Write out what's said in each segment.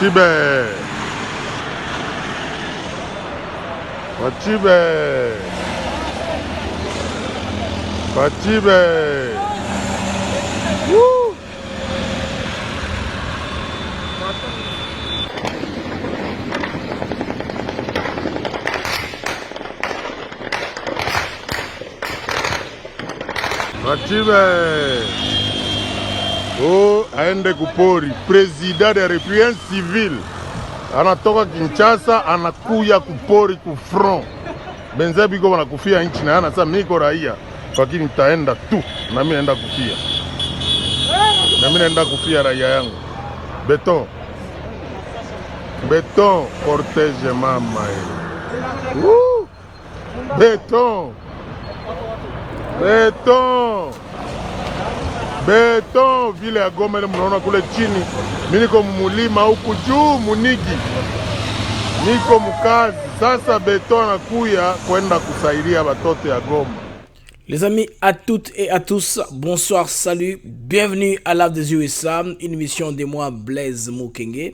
Wachibe. Wachibe. Wachibe. Woo. Wachibe. Oh, aende kupori. President de République civil. Anatoka Kinshasa, anakuya kupori kufront. Benze biko wanakufia nchi na yana sasa niko raia. Lakini nitaenda tu na mimi naenda kufia. Na mimi naenda kufia raia yangu. Beton. Beton cortège mama. Beton. Beton. Beton vile ya Goma ile mnaona kule chini. Mimi niko mulima huku juu Munigi. Niko mkazi. Sasa beton anakuya kwenda kusaidia watoto ya Goma. Les amis, à toutes et à tous, bonsoir, salut, bienvenue à l'Ave des USA, une émission de moi, Blaise Mukenge.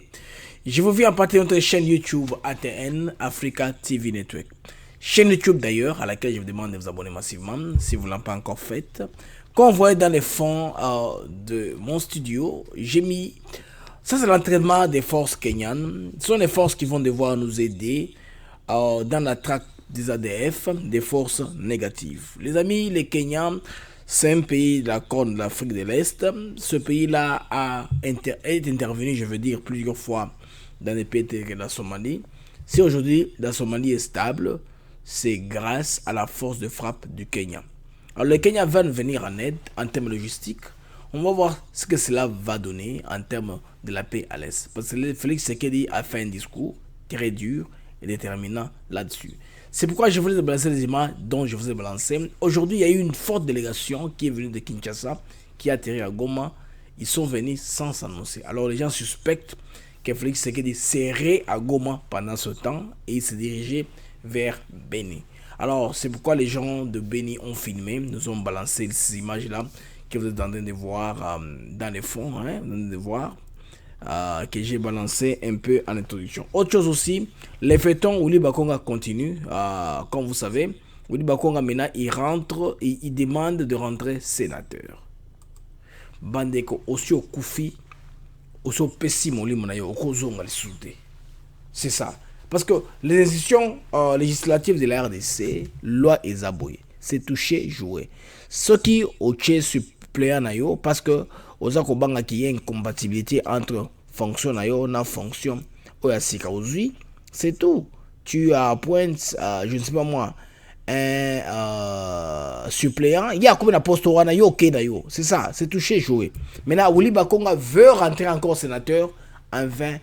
Je vous viens en partie de notre chaîne YouTube ATN, Africa TV Network. Chaîne YouTube d'ailleurs, à laquelle je vous demande de vous abonner massivement, si vous ne l'avez pas encore fait. Comme vous voyez dans les fonds de mon studio, j'ai mis... Ça, c'est l'entraînement des forces kenyanes. Ce sont les forces qui vont devoir nous aider dans la traque des ADF, des forces négatives. Les amis, les Kenyans, c'est un pays de la Corne de l'Afrique de l'Est. Ce pays-là est intervenu, je veux dire, plusieurs fois dans les pays tels que la Somalie. Si aujourd'hui la Somalie est stable, c'est grâce à la force de frappe du Kenya. Alors le Kenya va nous venir en aide en termes logistiques. On va voir ce que cela va donner en termes de la paix à l'Est. Parce que Félix Tshisekedi a fait un discours très dur et déterminant là-dessus. C'est pourquoi je voulais vous balancer les images dont je vous ai balancé. Aujourd'hui, il y a eu une forte délégation qui est venue de Kinshasa, qui a atterri à Goma. Ils sont venus sans s'annoncer. Alors les gens suspectent que Félix Tshisekedi serait à Goma pendant ce temps et il s'est dirigé vers Beni. Alors c'est pourquoi les gens de Beni ont filmé, nous ont balancé ces images-là que vous êtes en train de voir dans les fonds, hein, vous êtes de voir. Que j'ai balancé un peu en introduction. Autre chose aussi, les fêtons Willy Bakonga continue. Comme vous savez, Willy Bakonga maintenant il rentre et il demande de rentrer sénateur. Bandeko aussi au Koufi, aussi au Pessimo Limonayo, au Kozonga le Soudé. C'est ça. Parce que les institutions législatives de la RDC, loi et zaboué, c'est touché, joué. Ce qui au Tché suppléant nayo, parce que oza kobanga qu'il y a une compatibilité entre fonction nayo na fonction oyasika ozui, c'est tout. Tu appointes je ne sais pas moi un suppléant, il y a combien de postes wana yo ok nayo, c'est ça, c'est touché joué. Maintenant Willy Bakonga veut rentrer encore sénateur afin,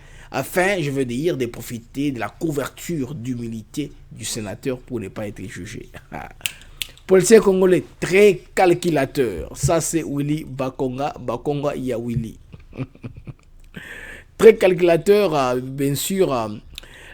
je veux dire, de profiter de la couverture d'humilité du sénateur pour ne pas être jugé. Policier congolais très calculateur. Ça c'est Willy Bakonga. Bakonga il y a Willy. Très calculateur, bien sûr,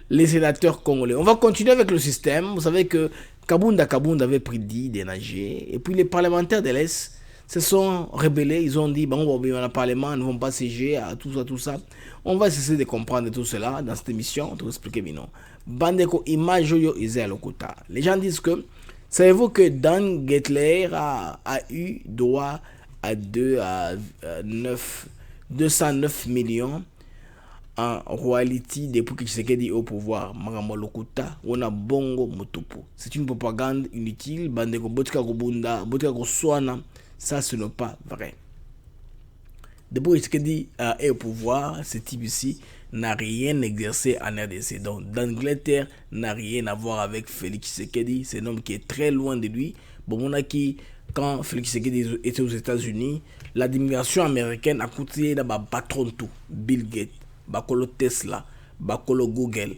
les sénateurs congolais. On va continuer avec le système. Vous savez que Kabunda avait prédit des nager. Et puis les parlementaires de l'Est se sont rebellés. Ils ont dit, bon, on va au Parlement, ils ne vont pas siéger à tout ça. On va essayer de comprendre tout cela dans cette émission. On va expliquer, mais non. Bandeko image yo isé à l'okota. Les gens disent que savez-vous que Dan Gettler a eu droit à 209 millions en royalty depuis que Tshisekedi au pouvoir? Makambo lokuta, on a bongo motopo. C'est une propagande inutile. Bandeko botika kobunda, botika koswana, ça ce n'est pas vrai. Depuis que Tshisekedi est au pouvoir, ce type ici n'a rien exercé en RDC. Donc, d'Angleterre n'a rien à voir avec Félix Tshisekedi. C'est un homme qui est très loin de lui. Bon, on a qui, quand Félix Tshisekedi était aux États-Unis, l'administration américaine a coûté là-bas patron tout. Bill Gates, Bakolo Tesla, Bakolo Google,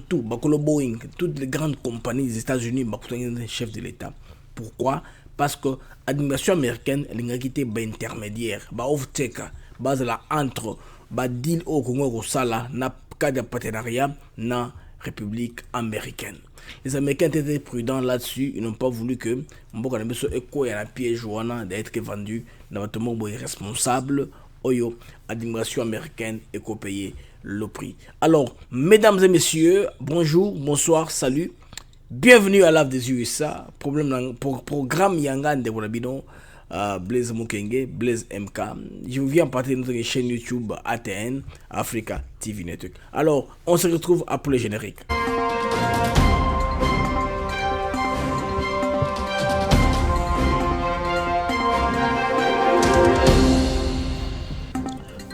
tout, Bakolo Boeing, toutes les grandes compagnies des États-Unis, Bakolo chef de l'État. Pourquoi? Parce que l'administration américaine, elle a quitté intermédiaire, off-taker, base là entre deal au Congo Rosala, na cadre de partenariat, na République américaine. Les Américains étaient prudents là-dessus, ils n'ont pas voulu que Mboka Nabeso Eko et la piège d'être vendu dans votre monde responsable. Oyo, administration américaine et payé le prix. Alors, mesdames et messieurs, bonjour, bonsoir, salut. Bienvenue à l'AF des USA. Programme Yangan de Bonabino. Blaise Moukenge, Blaise MK. Je vous viens partir de notre chaîne YouTube ATN, Africa TV Network. Alors, on se retrouve après le générique.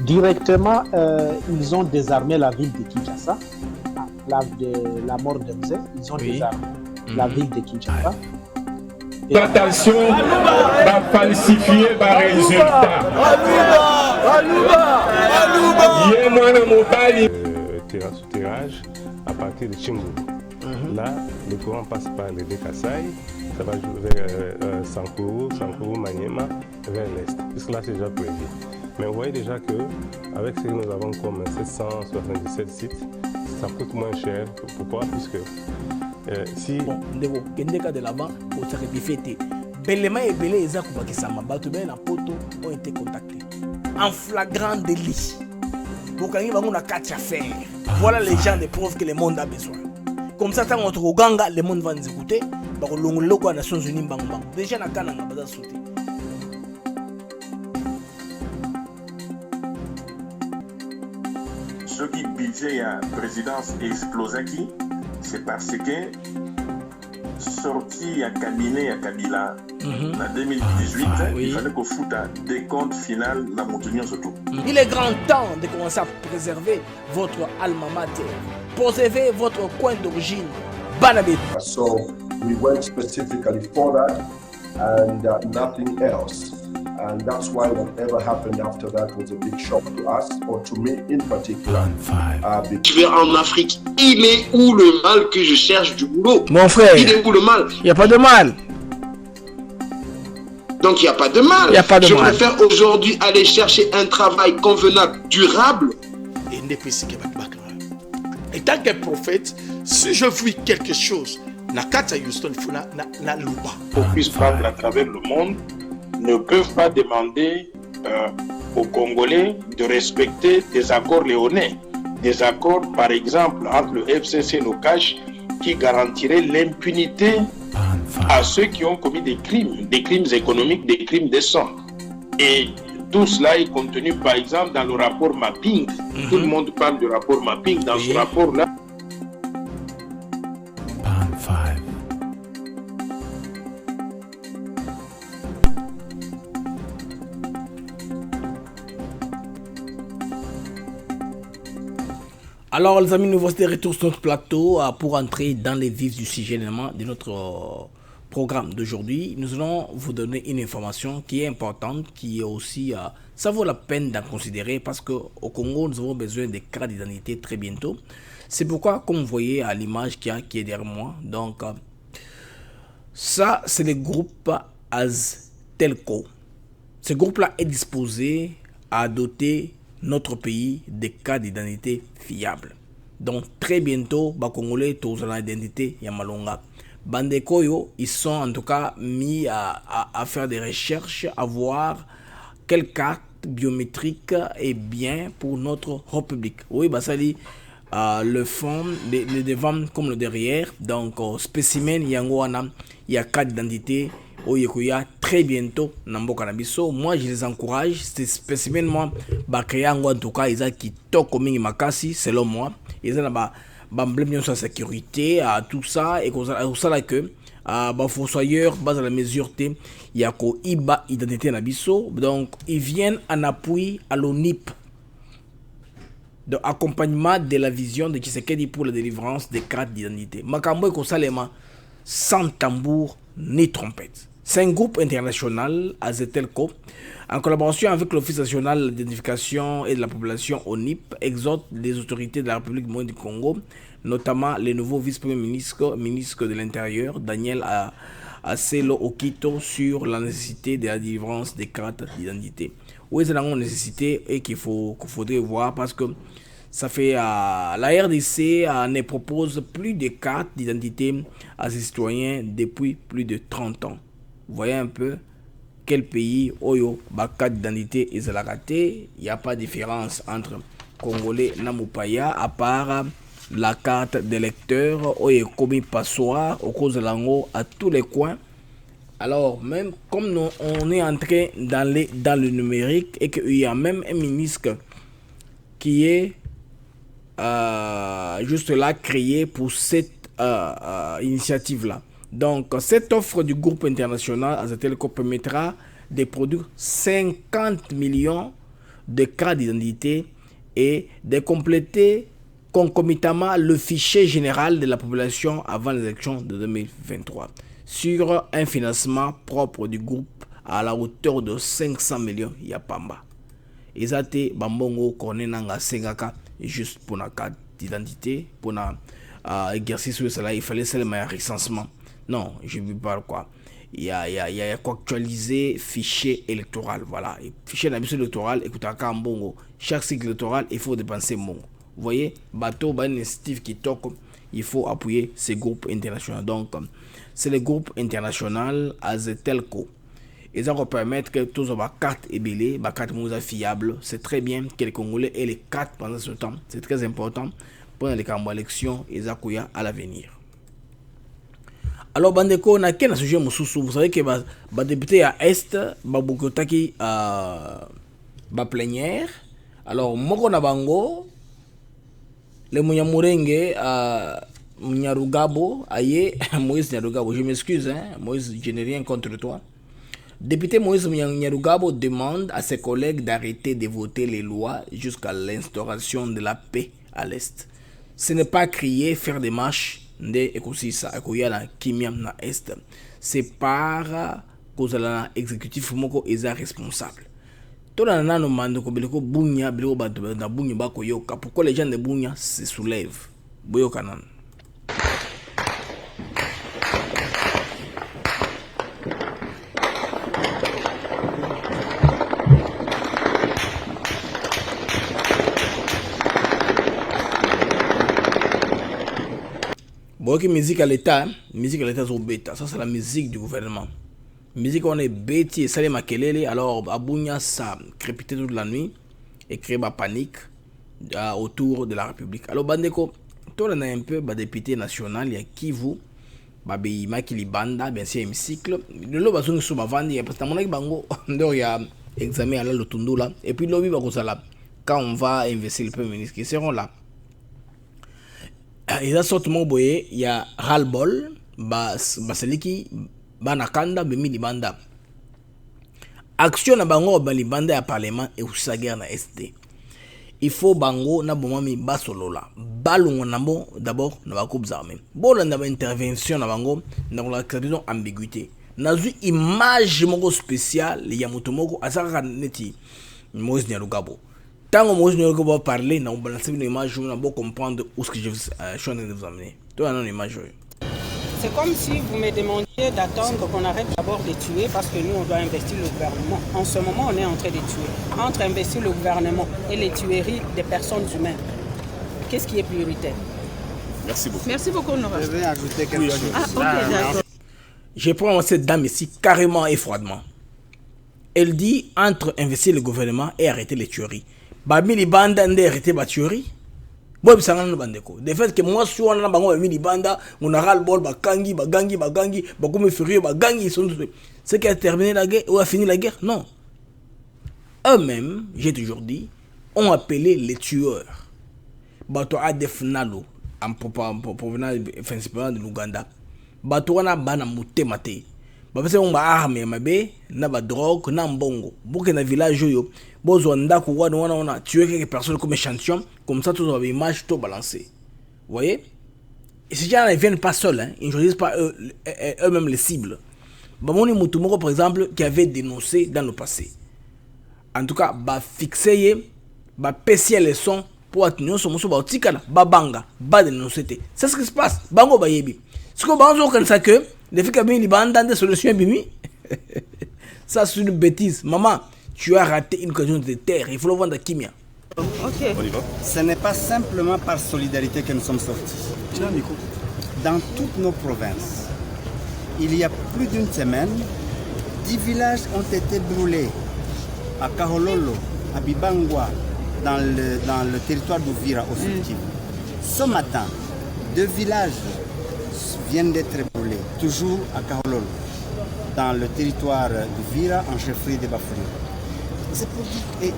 Directement, ils ont désarmé la ville de Kinshasa. La mort d'Emze, ils ont désarmé la ville de Kinshasa. Attention, va falsifier les résultats. Terrain sous tirage à partir de Chimbourg. Là, le courant passe par le Kassai, ça va jouer vers Sankuru, Maniema, vers l'est. Puisque là, c'est déjà prévu. Mais vous voyez déjà qu'avec ce que nous avons comme 777 sites, ça coûte moins cher. Pourquoi? Puisque si... Bon, de là-bas, pour se rectifier, Belema et Belé, ils ont été contactés en flagrant délit. Donc, il y a 4 affaires. Voilà les gens de preuves que le monde a besoin. Comme ça, quand on trouve Ganga, le monde va nous écouter. Les Nations Unies, déjà, on a besoin de sauter. Ce qui budget à la présidence explosaki, c'est parce que sorti à cabinet à Kabila en 2018, il fallait qu'on foute des comptes finales la montagne surtout. Il est grand temps de commencer à préserver votre alma mater, préserver votre coin d'origine. Banabé. So we went specifically for that and nothing else. And that's why whatever happened after that was a big shock to us, or to me in particular. Je vais en Afrique. Il est où le mal que je cherche du boulot? Mon frère, il est où le mal? Il n'y a pas de mal. Donc il n'y a pas de mal. Je préfère aujourd'hui aller chercher un travail convenable, durable. Et tant que prophète, si je vis quelque chose, Nakata Houston na luba. Qu'on puisse prendre à travers le monde, ne peuvent pas demander aux Congolais de respecter des accords léonais. Des accords, par exemple, entre le FCC et le CACH, qui garantiraient l'impunité à ceux qui ont commis des crimes économiques, des crimes de sang. Et tout cela est contenu, par exemple, dans le rapport Mapping. Tout le monde parle du rapport Mapping. Dans ce rapport-là, alors les amis, nous voici de retour sur notre plateau pour entrer dans les vifs du sujet de notre programme d'aujourd'hui. Nous allons vous donner une information qui est importante, qui est aussi, ça vaut la peine d'en considérer parce qu'au Congo, nous avons besoin des cartes d'identité très bientôt. C'est pourquoi, comme vous voyez à l'image qui est derrière moi, donc ça c'est le groupe Aztelco. Ce groupe-là est disposé à doter notre pays des cartes d'identité fiables. Donc très bientôt, les Congolais tous l'identité Yamalonga. Bandekoyo, ils sont en tout cas mis à faire des recherches, à voir quelle carte biométrique est bien pour notre République. Oui, bah ça dit le fond, le devant comme le derrière. Donc spécimen yangoana, il y a carte d'identité. Oyekoya très bientôt Namboka Nabiso. Moi je les encourage. C'est spécifiquement Bakriango en tout cas. Ils ont qui toquent comme Makasi selon moi. Ils ont emblème sur la sécurité, tout ça et comme ça là que fossoyeur base à la mesure T. Il y a ko Iba identité Nabiso. Donc ils viennent en appui à l'ONIP. De accompagnement de la vision de Tshisekedi pour la délivrance des cartes d'identité. Makambo et Kosalema sans tambour ni trompette. C'est un groupe international, Aztelco, en collaboration avec l'Office national d'identification et de la population ONIP, exhorte les autorités de la République du Congo, notamment le nouveau vice-premier ministre de l'Intérieur, Daniel Aselo Okito, sur la nécessité de la délivrance des cartes d'identité. Oui, c'est une nécessité et qu'il faudrait voir parce que ça fait la RDC ne propose plus de cartes d'identité à ses citoyens depuis plus de 30 ans. Vous voyez un peu quel pays, Oyo, carte d'identité et Zalakate, il n'y a pas de différence entre congolais namupaya à part la carte d'électeur ou commis passoire au cause de l'ango à tous les coins. Alors même comme nous, on est entré dans le numérique et qu'il y a même un ministre qui est juste là créé pour cette initiative là. Donc cette offre du groupe international Azatelco permettra de produire 50 millions de cartes d'identité et de compléter concomitamment le fichier général de la population avant les élections de 2023 sur un financement propre du groupe à la hauteur de 500 millions yapamba. Ezate bambongo konenanga sengaka juste pour la carte d'identité, pour l'exercice de cela, il fallait seulement un recensement. Non, je ne veux pas quoi. Il y a quoi actualiser fichier électoral. Voilà. Et fichier électoral, écoutez, chaque cycle électoral, il faut dépenser mon. Vous voyez, bateau, initiative qui toque, il faut appuyer ces groupes internationaux. Donc, c'est le groupe international Azatelco. Et ça va permettre que tous les cartes ébélées, les cartes fiables. C'est très bien que les Congolais aient les cartes pendant ce temps. C'est très important pour les élections et les à l'avenir. Alors, bandeko, on a quel sujet mususu. Vous savez que les députés à Est, Babukotaki à plénière. Alors, Moko Nabango, le Munyamurenge à Nyarugabo, aïe, Moïse Nyarugabo, je m'excuse, hein, Moïse, je n'ai rien contre toi. Député Moïse Nyarugabo demande à ses collègues d'arrêter de voter les lois jusqu'à l'instauration de la paix à l'Est. Ce n'est pas crier, faire des marches. C'est par cause de l'exécutif moko est responsable. Pourquoi les gens de Bunya se soulèvent? Musique à l'État, bêta. Ça c'est la musique du gouvernement. Musique on est bêti et ça les makelele. Alors Abunya ça crépité toute la nuit et crée ma panique autour de la République. Alors bandeko, toi on a un peu député national il y a Kivu, babi makili banda bien sûr hémicycle. Le lo bazungu sous bavandi parce que mon bango il y a examen à la lotundula et puis lobby bakosala quand on va investir le premier ministre qui seront là. Et là, il y a ras-le-bol, Baseliki, Banakanda, Bemi Libanda. Action na bango Balibanda à Parlement et au Saguer na ST. Il faut bango na bomami basolola. Balongo nabo d'abord na bakoups armés. Bon là na intervention na bango na la question ambiguïté. Na zu image moko spécial ya motomoko asaka neti Moïse Nyarugabo. Tant que moi je ne peux parler, on va balancer une image, on va comprendre où ce que je suis en train de vous amener. Toi, une image. C'est comme si vous me demandiez d'attendre qu'on arrête d'abord de tuer parce que nous, on doit investir le gouvernement. En ce moment, on est en train de tuer. Entre investir le gouvernement et les tueries des personnes humaines, qu'est-ce qui est prioritaire? Merci beaucoup. Merci beaucoup, Nora. Je vais ajouter quelque chose. D'accord. Je prends cette dame ici carrément et froidement. Elle dit entre investir le gouvernement et arrêter les tueries. Bamili banda nde arrêter ba tuerie. Bon bisanga no bandeko. De fait que moi si on a bango bamili banda, on a ras le bol ba gangi, ba comme furieux ba gangi sont ce qui a terminé la guerre ou a fini la guerre. Non. Eux-mêmes, j'ai toujours dit, ont appelé les tueurs. Bato Adef Nalo en provenant principalement de l'Ouganda. Bato wana bana mutemate. Parce qu'on va armer mabe na ba drogue na mbongo boke na village yo bozo ndako on a tué quelques personnes comme échantillon comme ça tous les images tout balancé. Vous voyez, et ces gens ne viennent pas seuls, hein, ils ne choisissent pas eux-mêmes les cibles. Bamoni Mutumoko par exemple qui avait dénoncé dans le passé, en tout cas ba fixé ba pessier les sons pour atteindre son muso ba tikala ba banga ba dénoncer. C'est ce qui se passe bango ba yebi ce que bango comme ça que les filles qui ont mis des solutions bimi. Ça c'est une bêtise. Maman, tu as raté une occasion de terre. Il faut le vendre à Kimia. Ok. Ce n'est pas simplement par solidarité que nous sommes sortis. Dans toutes nos provinces, il y a plus d'une semaine, 10 villages ont été brûlés. À Kahololo, à Bibangwa, dans le territoire d'Ouvira au Sud Kivu. Ce matin, 2 villages viennent d'être brûlés, toujours à Kahololo, dans le territoire d'Ouvira, en chefferie de Bafoury. C'est pour dire, et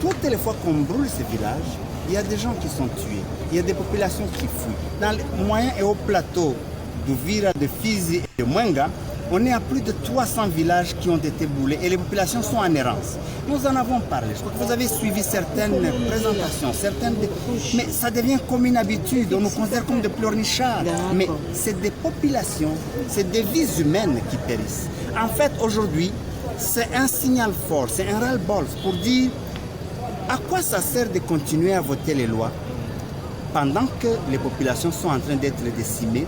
toutes les fois qu'on brûle ces villages, il y a des gens qui sont tués, il y a des populations qui fuient. Dans les moyens et hauts plateaux d'Ouvira, de Fizi et de Mwenga, on est à plus de 300 villages qui ont été brûlés et les populations sont en errance. Nous en avons parlé. Je crois que vous avez suivi certaines présentations, mais ça devient comme une habitude. On nous considère comme des pleurnichards. Mais c'est des populations, c'est des vies humaines qui périssent. En fait, aujourd'hui, c'est un signal fort, c'est un ras-le-bol pour dire à quoi ça sert de continuer à voter les lois pendant que les populations sont en train d'être décimées.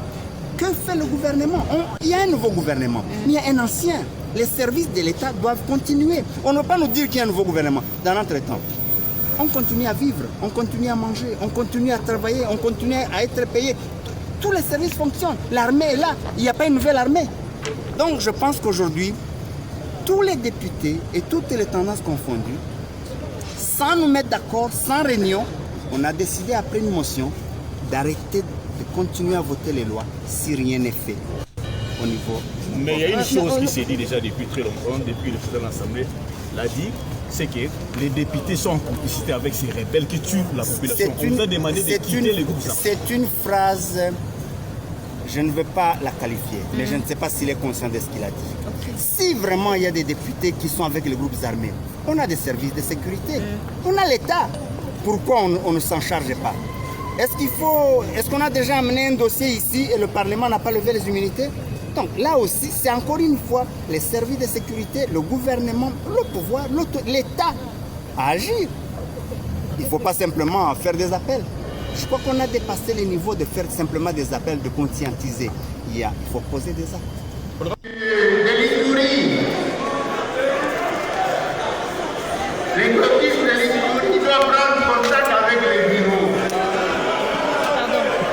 Que fait le gouvernement? Il y a un nouveau gouvernement, mais il y a un ancien. Les services de l'État doivent continuer. On ne va pas nous dire qu'il y a un nouveau gouvernement. Dans l'entretemps, on continue à vivre, on continue à manger, on continue à travailler, on continue à être payé. Tous les services fonctionnent. L'armée est là. Il n'y a pas une nouvelle armée. Donc je pense qu'aujourd'hui, tous les députés et toutes les tendances confondues, sans nous mettre d'accord, sans réunion, on a décidé après une motion d'arrêter de continuer à voter les lois si rien n'est fait au niveau. Mais il y a une chose qui s'est dit déjà depuis très longtemps, depuis le président de l'Assemblée l'a dit, c'est que les députés sont en complicité avec ces rebelles qui tuent la population. On nous a demandé de quitter les groupes armés. C'est une phrase, je ne veux pas la qualifier, mais je ne sais pas s'il est conscient de ce qu'il a dit. Si vraiment il y a des députés qui sont avec les groupes armés, on a des services de sécurité, on a l'État. Pourquoi on ne s'en charge pas? Est-ce qu'on a déjà amené un dossier ici et le Parlement n'a pas levé les immunités? Donc là aussi, c'est encore une fois les services de sécurité, le gouvernement, le pouvoir, l'État à agir. Il ne faut pas simplement faire des appels. Je crois qu'on a dépassé les niveaux de faire simplement des appels, de conscientiser. Il faut poser des actes. L'exécutif de l'Église doit prendre contact avec les bureaux.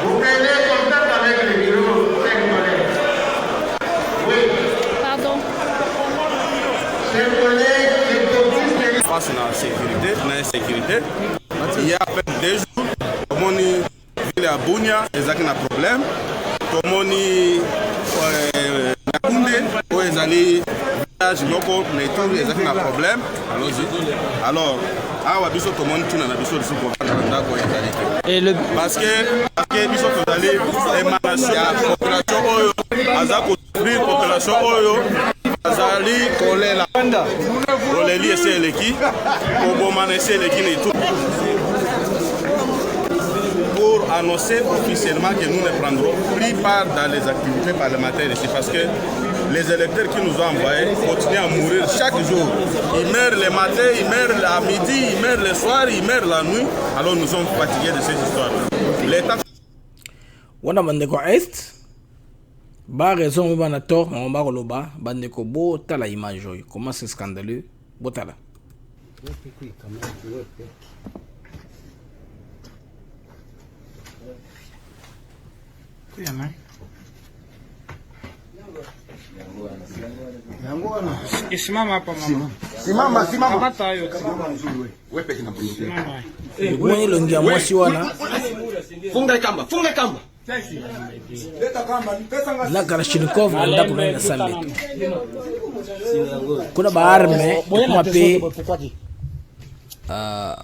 Vous prenez contact avec les bureaux, chers collègues. Oui. Pardon. Chers collègues, l'exécutif de l'Église. Face à la sécurité, il y a à peine 2 jours, comme on dit à Bounia, ils ont un problème. Comme on dit à Koundé, où ils allaient. Locaux, mais tout les a un problème. Alors, tout le monde parce que Bissot allé émanciper la population, population Azali, Kolela, Koleli et Seleki, Obomane Seleki et tout. Pour annoncer officiellement que nous ne prendrons plus part dans les activités parlementaires ici parce que les électeurs qui nous ont envoyés continuent à mourir chaque jour. Ils meurent le matin, ils meurent à midi, ils meurent le soir, ils meurent la nuit. Alors nous sommes fatigués de cette histoire. L'État. Wana bandeko est ba raison ba na tort on ba koloba bandeko bo tala image oyo comment c'est scandaleux botala. Simama hapa mama. Simama. Hata hayo. Wewe peke yako. Wewe longia mwasi wana. Funga kamba. La Kalashnikov anda kuna sale. Kuna baarme kuma pe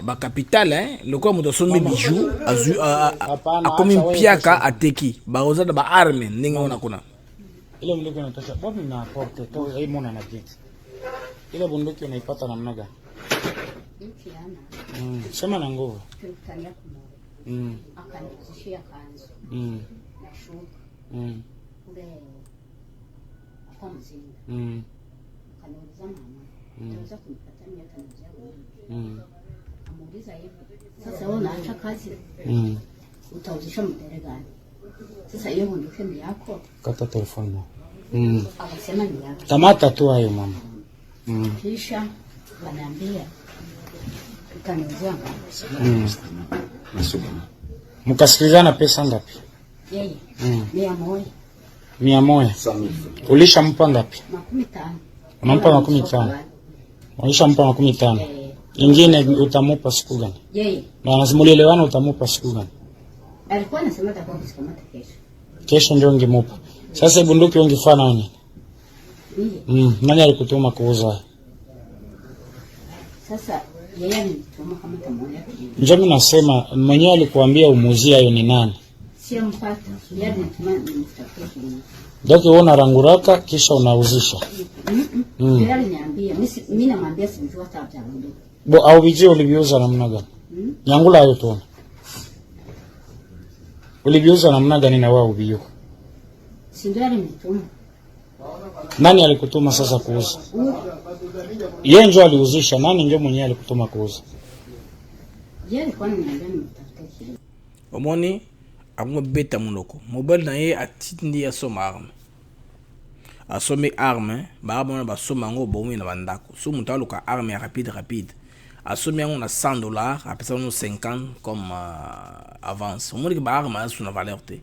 ba capital le ko moto sombi bijou azu akomi mpiaka ateki ba ozada ba arme ndenge ona kuna. Ile bunduki unatosha bado na porte to hii mona na jet. Ile bunduki unaipata namna gani? Sema na nguvu. Akanitishia kanzu. Na shuka. Ule akamzinga. Kanauliza mama. Unaweza kunipatia miaka moja? Amuuliza hivi. Sasa wewe unaacha kazi? Utauzisha mdere gani? Sasa hiyo bunduki ni yako. Kata telefoni. Akasema ni yako. Kamata tu hayo mama. Kisha wanaambia kaniuzia mkasikilizana pesa ngapi? Yeye 100. Ulishampa ngapi? 50. Unampa 50. Ulishampa 50. Ingine utamupa siku gani? Yeye. Na anasimulielewana utamupa siku gani? Alikuwa anasema atakuwa kusikamata kesho. Kesho ndio ungemupa. Sasa bunduki ungefanya nini? Mimi. Nani alikutuma kuuza? Sasa yeye alituma kama tamoja. Ndio mimi nasema mwenyewe alikuambia umuzie hayo ni nani? Sio mpata. Yeye alituma nimtafutie. Ndio unaona ranguraka kisha unauzisha. Yeye aliniambia mimi namwambia sijui hata bunduki. Bo au vijio uliviuza namna gani? Nyangula hayo tu. Uliviuza namna gani na wao vio? Si ndio alinituma. Nani alikutuma sasa kuuza? Yeye ndio aliuzisha, nani ndio mwenyewe alikutuma kuuza? Yeye alikuwa ananiambia nimtafutie. Omoni amu beta munoko. Mobile na ye atindi ya soma arme. Asome arme, ba bona ba soma ngo bomi na bandako. So mutalo ka arme rapide. Asome ngo na $100, après nous 50 comme avance. Omoni ke ba arme sur la valeur te.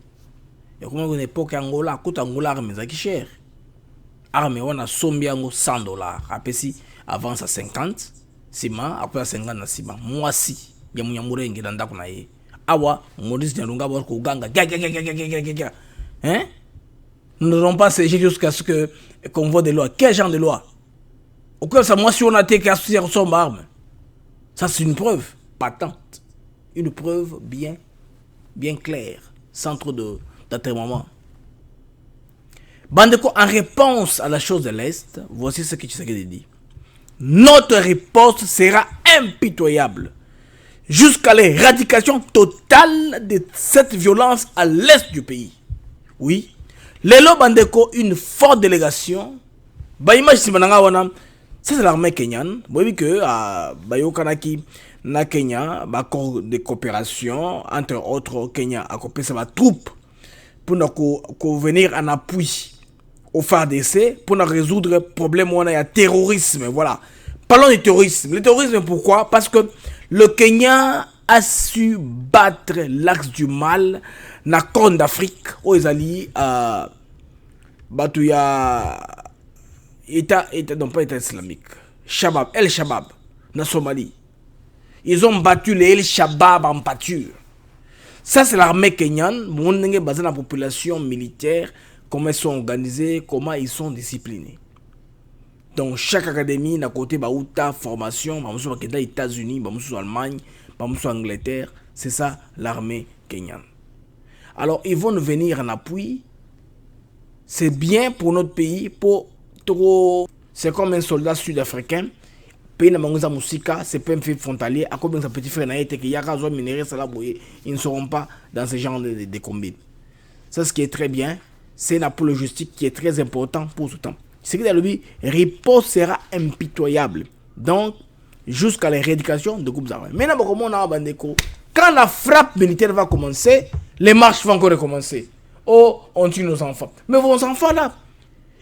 Ya kuma une époque Angola, coûte Angola arme za ki cher. Arme wana sombi ngo $100, après si avance à 50, sima après à 50 na sima. Moi si ya munyamurenge na ndako na ye. Awa Maurice Nyalunga bor ko ganga hein, nous n'aurons pas ces jusqu'à ce que qu'on voit des lois. Quel genre de loi? Au cas ça moi si on a été associé à son arme, ça c'est une preuve patente, une preuve bien claire, sans trop d'attermoiement. Bandeko, en réponse à la chose de l'Est, voici ce que Tshisekedi dit. Notre réponse sera impitoyable jusqu'à l'éradication totale de cette violence à l'est du pays. Oui, Lelo Bandeko, une forte délégation. Baimage Simananga wana, ça c'est l'armée kenyane. Vous voyez que Bayo Kanaki na Kenya, accord de coopération entre autres Kenya a coopéré sa troupe pour venir en appui au FARDC pour résoudre le problème où on a terrorisme. Voilà. Parlons du terrorisme. Le terrorisme, pourquoi? Parce que le Kenya a su battre l'axe du mal na Corne d'Afrique aux alliés Batouya État non pas État islamique, Shabab, El Shabab na Somalie. Ils ont battu les El Shabab en pâture. Ça c'est l'armée kenyane, mon basé la population militaire, comment ils sont organisés, comment ils sont disciplinés. Donc chaque académie n'a côté baouta formation, bamuso bakenda États-Unis, bamuso Allemagne, bamuso Angleterre, c'est ça l'armée kenyane. Alors ils vont nous venir en appui. C'est bien pour notre pays, pour trop. C'est comme un soldat sud-africain. Pays na manguza musika, c'est pas un fait frontalier. À combien de petits frères n'a été qu'il y a raison minéraux, ça là, ils ne seront pas dans ce genre de combines. C'est ce qui est très bien. C'est une apôle logistique qui est très important pour tout temps. Ce qui est le riposte sera impitoyable. Donc, jusqu'à l'éradication de groupes armés. Maintenant, quand la frappe militaire va commencer, les marches vont encore recommencer. Oh, on tue nos enfants. Mais vos enfants là,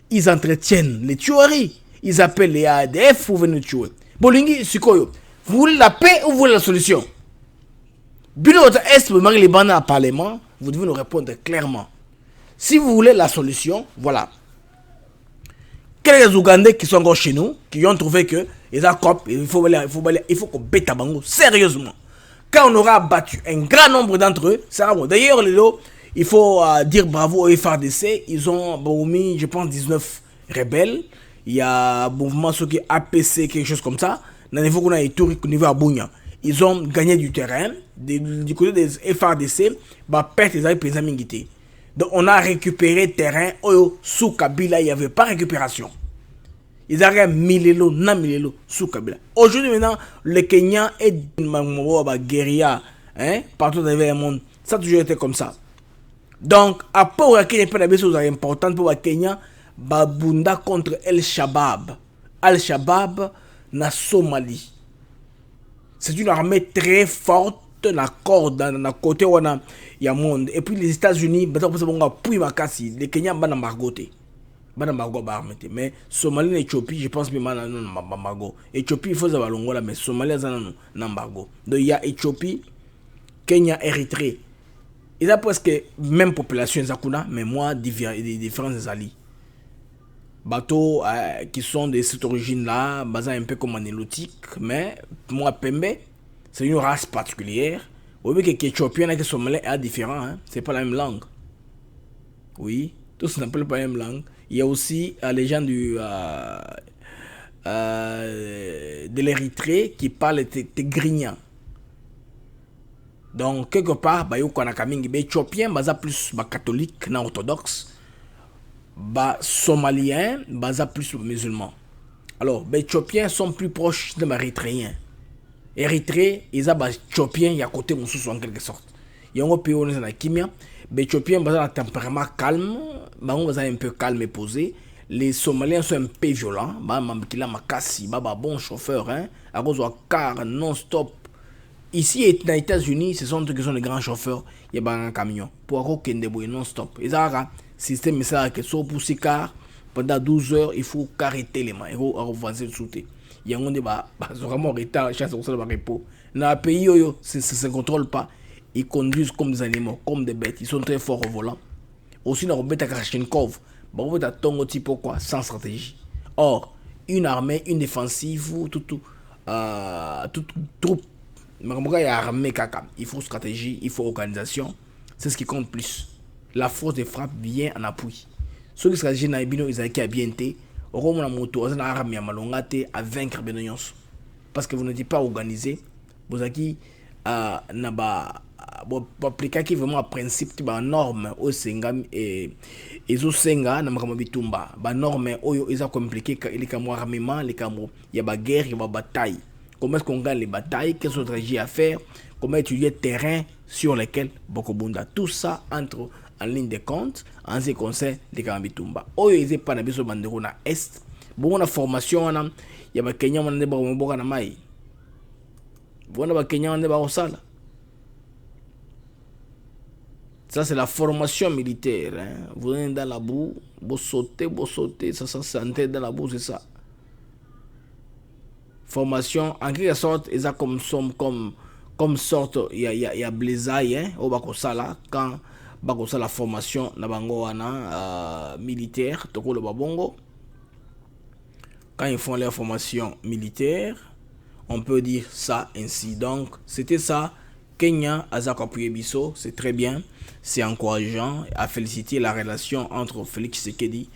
ils entretiennent les tueries. Ils appellent les ADF pour venir tuer. Bolingi, Sukoyo, vous voulez la paix ou vous voulez la solution? Bureau de Est, vous mariez les bandes à parlement, vous devez nous répondre clairement. Si vous voulez la solution, voilà. Quelques Ougandais qui sont encore chez nous, qui ont trouvé que les accords, il faut qu'on bête à Bango sérieusement. Quand on aura battu un grand nombre d'entre eux, ça va bon. D'ailleurs, il faut dire bravo au FARDC. Ils ont mis, je pense, 19 rebelles. Il y a un mouvement qui est APC, quelque chose comme ça. Dans le niveau qu'on a été au niveau à Bounia. Ils ont gagné du terrain. Du côté des FARDC, perte des amis. Donc on a récupéré terrain. Sous Kabila, il n'y avait pas récupération. Ils avaient Milelo, Namilelo, sous Kabila. Aujourd'hui, maintenant, le Kenya est guérilla, hein, partout dans le monde. Ça a toujours été comme ça. Donc, après, il y a des choses importantes pour le Kenya. Babunda contre El Shabab. Al-Shabaab na Somalie. C'est une armée très forte dans le côté où il y a monde. Et puis les États-Unis, les Kenyans sont en margoté. Mais Somalie et Éthiopie, je pense que c'est un embargo. Éthiopie, il faut savoir l'Angola, mais Somalie, c'est un embargo. Donc il y a Éthiopie, Kenya, Érythrée. Ils ont presque même population, mais moi, différents alliés. bateaux qui sont de cette origine-là, basés un peu comme en élotique, mais moi, Pembe, c'est une race particulière. Vous voyez que Éthiopien et Somalien est différent, hein? C'est pas la même langue. Oui, tous n'appellent pas la même langue. Il y a aussi les gens de l'Érythrée qui parlent tigrignant. Donc, quelque part, il y a des Éthiopiens, plus catholiques, non orthodoxes, Somaliens, plus musulmans. Alors, les Éthiopiens sont plus proches des Érythréens. Érythrée, ils ont des Éthiopiens, il y a côté Moussous en quelque sorte. Il y a un pays où on est dans la Kimia. Les Éthiopiens ont un tempérament calme, un peu calme et posé. Les Somaliens sont un peu violents. Ils ont un bon chauffeur, à cause de car non-stop. Ici, aux États-Unis, ce sont des grands chauffeurs. Il y a un camion. Pour avoir un non-stop. Ils ont un système qui est pour ces cars. Pendant 12 heures, il faut arrêter les mains. Il faut avancer le sauter. Il y a un débat. Vraiment, retard, chance au repos. Dans le pays, ça ne se contrôle pas. Ils conduisent comme des animaux, comme des bêtes. Ils sont très forts au volant. Aussi, dans le bête à Krashenkov, on va tomber type quoi, sans stratégie. Or, une armée, une défensive, toute troupe, il faut stratégie, il faut organisation. C'est ce qui compte plus. La force de frappe vient en appui. Ceux qui stratégie na ibino ils ont bien été, au moins la moto, ils ont armé à malongate à vaincre Benoyon. Parce que vous n'êtes pas organisé, vous avez n'a pas appliquer vraiment un principe de norme au sengam et au senga na makama bitumba ba norme oyo ils ont compliqué les camo armement les camo il y a ba guerre il y a ba bataille. Comment est-ce qu'on gagne les batailles, quelle stratégie à faire, comment étudier le terrain sur lequel Bokobunda, tout ça entre en ligne de compte en ce qui concerne les Kambitumba. Oyo ils pas na biso bandero na est bon na formation na ya ba Kenya mande ba mboka na mai bona ba Kenya mande ba osala. Ça, c'est la formation militaire. Hein. Vous êtes dans la boue, vous sautez, ça s'entête dans la boue, c'est ça. Formation, en quelque sorte, ils ont comme sorte, il y a blaisaille, hein, au Bakosala, quand Bakosala la formation, na bango militaire, toko le babongo. Quand ils font leur formation militaire, on peut dire ça ainsi. Donc, c'était ça. Kenya, Azaka Puyebiso, c'est très bien, c'est encourageant à féliciter la relation entre Félix Tshisekedi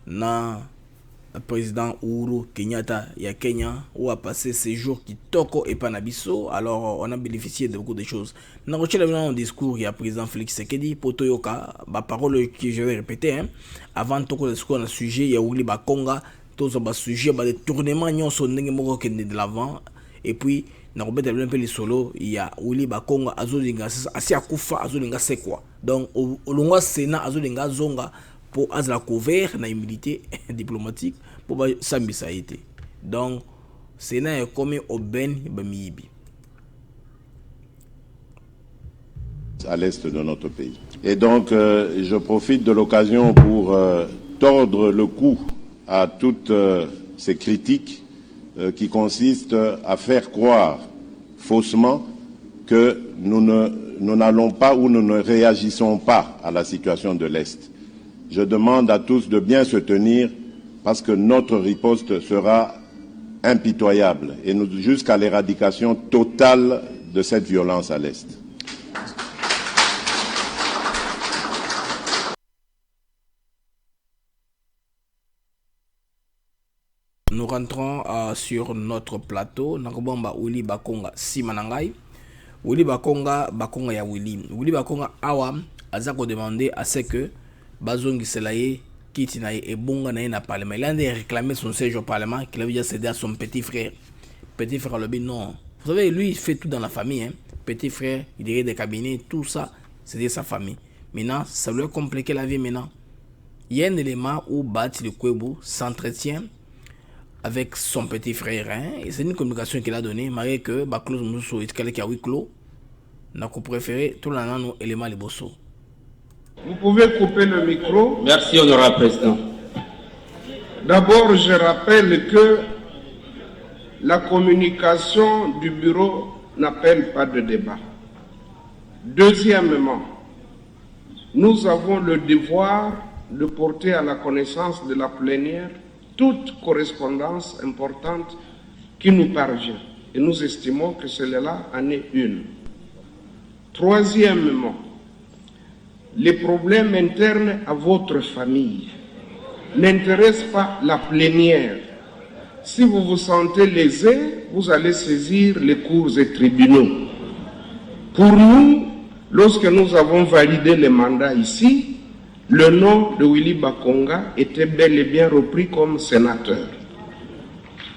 et le président Uhuru Kenyatta et Kenya, où a passé ces jours qui toko et panabiso. Alors on a bénéficié de beaucoup de choses. Dans le discours, il y a le président Félix Tshisekedi, pour Toyoka, ma parole que je vais répéter, hein. Avant de discours, le sujet, il y a Willy Bakonga, tout ça, sujet, des tournements, de l'avant, et puis na robeta un peu les solos il y a Willy Bakonga azolinga asi akufa azolinga c'est quoi donc au longa Sénat azolinga zonga pour azla couvert na immunité diplomatique pour sambisa été donc Sénat est comme au ben bamibi à l'est de notre pays. Et donc je profite de l'occasion pour tordre le cou à toutes ces critiques qui consiste à faire croire faussement que nous n'allons pas ou nous ne réagissons pas à la situation de l'Est. Je demande à tous de bien se tenir parce que notre riposte sera impitoyable et jusqu'à l'éradication totale de cette violence à l'Est. Nous rentrons sur notre plateau. Nakobamba Willy Bakonga Simanangai. Willy Bakonga ya Willy. Willy Bakonga awa azako demander à ce que Bazongi Selaye quitte na et bonga na parlement. Il a réclamé son siège au parlement qu'il avait déjà cédé à son petit frère. Petit frère le non. Vous savez, lui il fait tout dans la famille. Hein. Petit frère, il dirige des cabinets, tout ça, c'était sa famille. Maintenant, ça lui a compliqué la vie maintenant. Il y a un élément où Bati le Kwebu s'entretient avec son petit frère, hein, et c'est une communication qu'il a donnée, malgré que Baklos Mousso est quelqu'un qui a 8 clos, n'a qu'au préféré tout l'année élément les bossos. Vous pouvez couper le micro. Merci, honorable président. D'abord, je rappelle que la communication du bureau n'appelle pas de débat. Deuxièmement, nous avons le devoir de porter à la connaissance de la plénière toute correspondance importante qui nous parvient. Et nous estimons que celle-là en est une. Troisièmement, les problèmes internes à votre famille n'intéressent pas la plénière. Si vous vous sentez lésé, vous allez saisir les cours et tribunaux. Pour nous, lorsque nous avons validé les mandats ici, le nom de Willy Bakonga était bel et bien repris comme sénateur.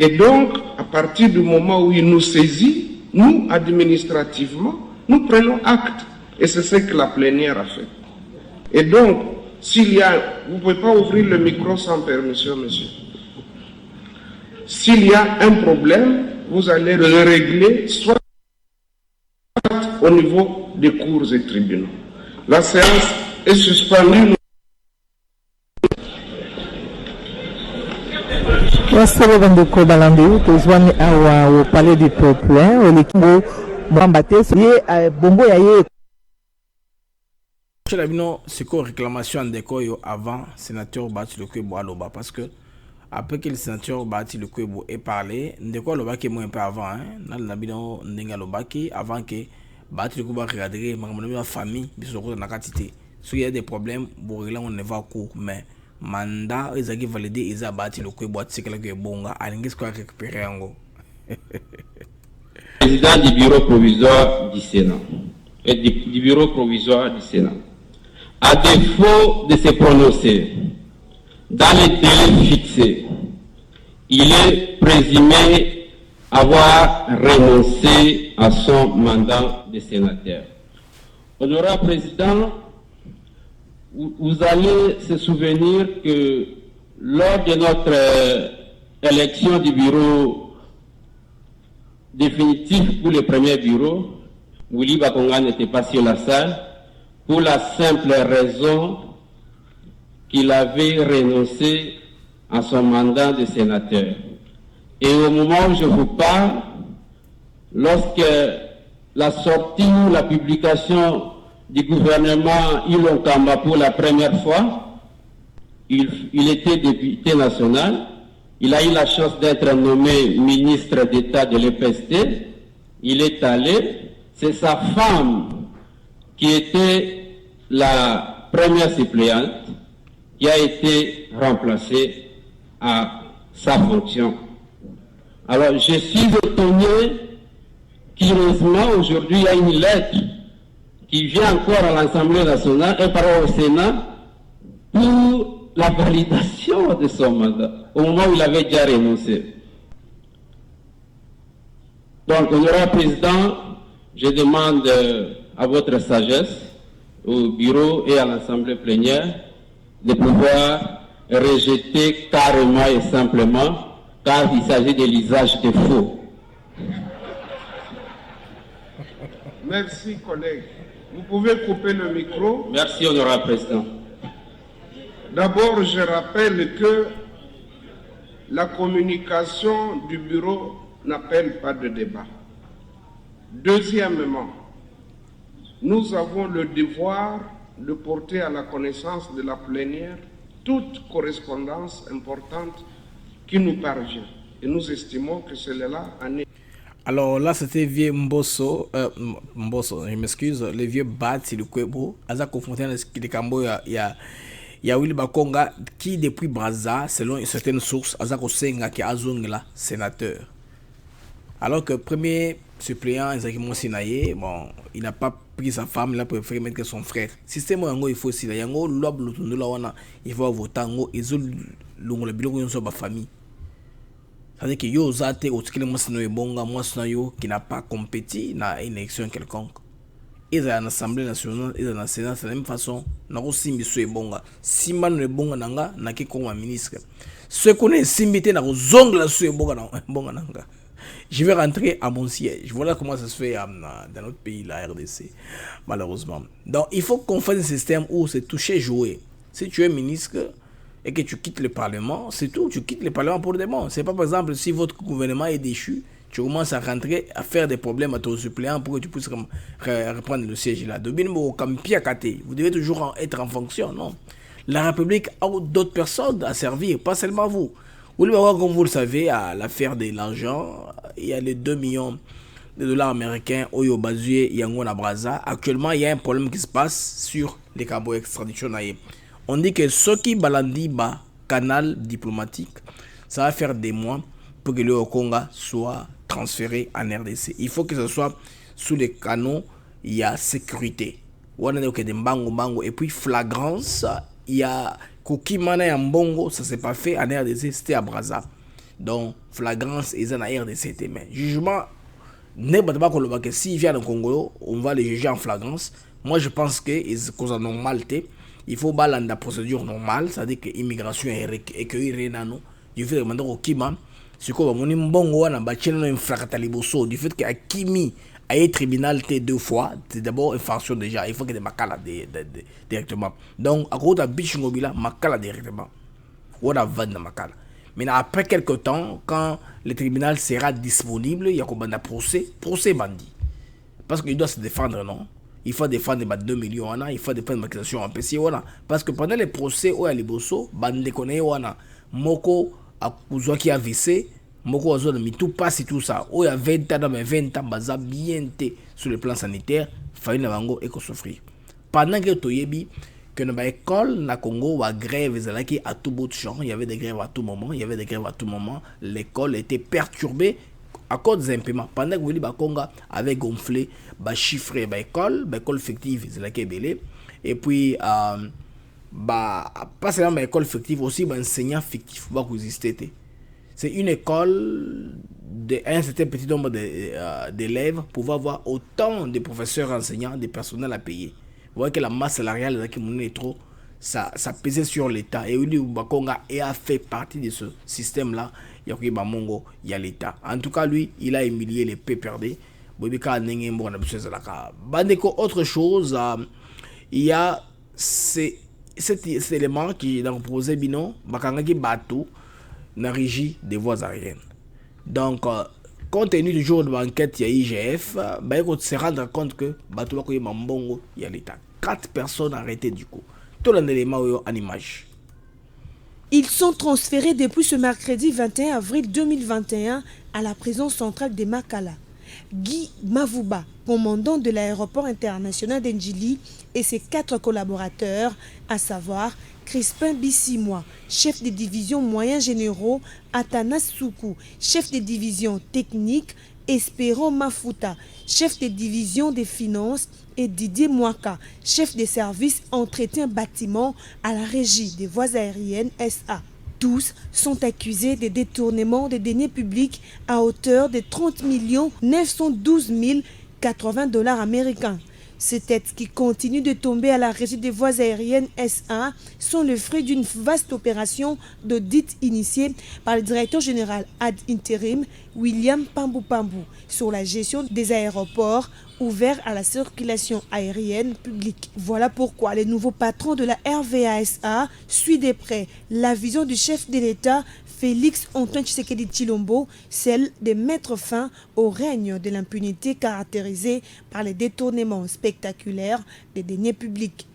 Et donc, à partir du moment où il nous saisit, nous, administrativement, nous prenons acte. Et c'est ce que la plénière a fait. Et donc, s'il y a... Vous ne pouvez pas ouvrir le micro sans permission, monsieur. S'il y a un problème, vous allez le régler soit au niveau des cours et tribunaux. La séance est suspendue. Wasere bandeko balandi tozwani awa au palais du peuple au likingo mwambate ye bombo ya ye c'est quoi réclamation ndeko yo avant sénateur Bati Lukwebo aloba parce que après que le sénateur Bati Lukwebo ait parlé ndeko aloba ki mo un peu avant na labino ndenga aloba ki avant que Bati Lukwebo regarder ma famille biso ko na katité s'il y a des problèmes bon là on ne va court mais mandat ezaki validé eza Bati Lukwebo atsikela ke bonga alingi ko récupérer yango. Président du bureau provisoire du Sénat et du bureau provisoire du Sénat, à défaut de se prononcer dans les délais fixés, il est présumé avoir renoncé à son mandat de sénateur. Honorable Président, vous allez se souvenir que lors de notre élection du bureau définitif pour le premier bureau, Willy Bakonga n'était pas sur la salle pour la simple raison qu'il avait renoncé à son mandat de sénateur. Et au moment où je vous parle, lorsque la sortie ou la publication du gouvernement Ilon Kamba pour la première fois, il était député national, il a eu la chance d'être nommé ministre d'État de l'EPST, il est allé, c'est sa femme qui était la première suppléante qui a été remplacée à sa fonction. Alors je suis étonné qu'heureusement aujourd'hui il y a une lettre qui vient encore à l'Assemblée nationale et par au Sénat pour la validation de son mandat, au moment où il avait déjà renoncé. Donc, honorable Président, je demande à votre sagesse, au bureau et à l'Assemblée plénière, de pouvoir rejeter carrément et simplement, car il s'agit de l'usage de faux. Merci, collègue. Vous pouvez couper le micro. Merci, honorable Président. D'abord, je rappelle que la communication du bureau n'appelle pas de débat. Deuxièmement, nous avons le devoir de porter à la connaissance de la plénière toute correspondance importante qui nous parvient. Et nous estimons que cela en est. Alors là, c'était vieux Mbosso, je m'excuse, le vieux Bati Lukwebo, Aza confronté à les Cambo, il y a Willy Bakonga qui, depuis Brazza, selon certaines sources, Aza Kosenga qui a Azongla, sénateur. Alors que premier suppléant, Ezaki Monsinaye, bon, il n'a pas pris sa femme, il a préféré mettre son frère. Système il faut aussi, il faut voter, il faut le bilan de sa famille. C'est-à-dire que yo zate au tikile mwasino ebonga mwasino yo qui n'a pas compéti dans une élection quelconque. Ils ont l'Assemblée nationale, ils ont le Sénat, c'est la même façon. N'a pas simbi so ebonga. Simba no ebonga nanga na ki comme ministre. Ce qu'on est simbité na zongla so ebonga nanga. Je vais rentrer à mon siège. Voilà comment ça se fait dans notre pays, la RDC, malheureusement. Donc il faut qu'on fasse un système où c'est toucher jouer. Si tu es ministre et que tu quittes le Parlement, c'est tout, tu quittes le Parlement pour des bons. C'est pas par exemple si votre gouvernement est déchu, tu commences à rentrer, à faire des problèmes à ton suppléant pour que tu puisses reprendre le siège là. Vous devez toujours être en fonction, non. La République a d'autres personnes à servir, pas seulement vous. Comme vous le savez, à l'affaire de l'argent, il y a les 2 millions de dollars américains au Bazué Yango na Braza. Actuellement, il y a un problème qui se passe sur les cabos extradition. On dit que ceux qui balandi bas canal diplomatique, ça va faire des mois pour que le Congo soit transféré en RDC. Il faut que ce soit sous les canaux, il y a sécurité. Et puis flagrance, il y a Kokimana et Mbongo, ça s'est pas fait en RDC, c'était à Braza. Donc flagrance, ils sont en RDC. Mais jugement, s'il vient au Congo, on va les juger en flagrance. Moi je pense que c'est cause normale. Il faut balancer la procédure normale, c'est-à-dire que l'immigration est recueillie. Du fait que maintenant Kokima, c'est quoi mon Mbongo na bachino infractaliboso. Du fait que Akimi a été tribunal 2 fois, c'est d'abord infraction déjà. Il faut que des makala directement. Donc à cause de Bichingobila, makala directement. On a vendu makala. Mais après quelques temps, quand le tribunal sera disponible, il y a combien de procès bandit. Parce qu'il doit se défendre, non? Il faut défendre 2 millions, il faut défendre l'accusation en PC. Parce que pendant les procès, il y a les bosso, bande connaît, Moko a qui a vissé, Moko a mis tout passe et tout ça. Il y a 20 ans, 20 ans, baza bien sur le plan sanitaire, il fallait n'avango et qu'on souffre. Pendant que tu que dans l'école, na Congo, la grève à tout bout de champ, il y avait des grèves à tout moment, l'école était perturbée à cause des impéments. Pendant que le Congo avait gonflé, chiffré l'école fictive, et puis, pas seulement l'école fictive, aussi l'enseignant fictif va exister. C'est une école d'un certain petit nombre d'élèves pour avoir autant de professeurs enseignants, de personnel à payer. Vous voyez que la masse salariale est trop, ça pesait sur l'État. Et Willy Bakonga a fait partie de ce système-là. Il y a l'État. En tout cas, lui, il a humilié les PPRD. Autre chose, il y a cet élément qui est dans le projet Bino, Bakangaki Batou, n'a régi des voies aériennes. Donc, compte tenu du jour de l'enquête, il y a IGF, il faut se rendre compte que Batou il y a l'État. 4 personnes arrêtées du coup. Tout l'élément en image. Ils sont transférés depuis ce mercredi 21 avril 2021 à la prison centrale de Makala. Guy Mavouba, commandant de l'aéroport international d'Endjili, et ses 4 collaborateurs, à savoir Crispin Bissimois, chef de division moyens généraux, Atanas Soukou, chef de division technique, Espérant Mafuta, chef de division des finances, et Didier Mouaka, chef de service entretien bâtiment à la régie des voies aériennes SA. Tous sont accusés de détournement des deniers publics à hauteur de 30 912 080 $ américains. Ces têtes qui continuent de tomber à la régie des voies aériennes SA sont le fruit d'une vaste opération d'audit initiée par le directeur général ad intérim William Pambou sur la gestion des aéroports ouverts à la circulation aérienne publique. Voilà pourquoi le nouveau patron de la RVA-SA suit de près la vision du chef de l'État Félix Antoine Tshisekedi Tshilombo, celle de mettre fin au règne de l'impunité caractérisée par les détournements spectaculaires des deniers publics.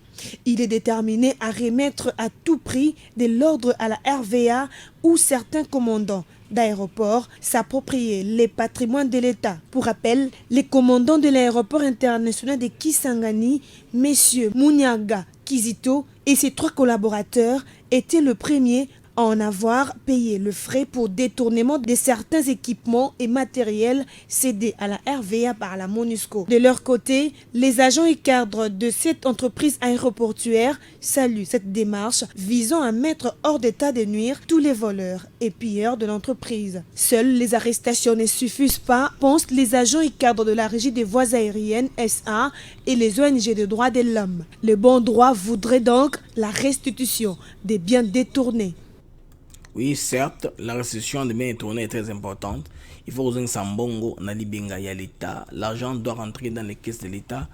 Il est déterminé à remettre à tout prix de l'ordre à la RVA où certains commandants d'aéroports s'approprier les patrimoines de l'État. Pour rappel, les commandants de l'aéroport international de Kisangani, messieurs Mouniaga Kizito et ses 3 collaborateurs, étaient le premier à en avoir payé le frais pour détournement de certains équipements et matériels cédés à la RVA par la MONUSCO. De leur côté, les agents et cadres de cette entreprise aéroportuaire saluent cette démarche visant à mettre hors d'état de nuire tous les voleurs et pilleurs de l'entreprise. Seules les arrestations ne suffisent pas, pensent les agents et cadres de la régie des voies aériennes SA et les ONG de droits de l'homme. Le bon droit voudrait donc la restitution des biens détournés. Oui, certes, la restitution des biens détournés est très importante. Il faut que Sambongo, Nalibenga, y a l'État. L'argent doit rentrer dans les caisses de l'État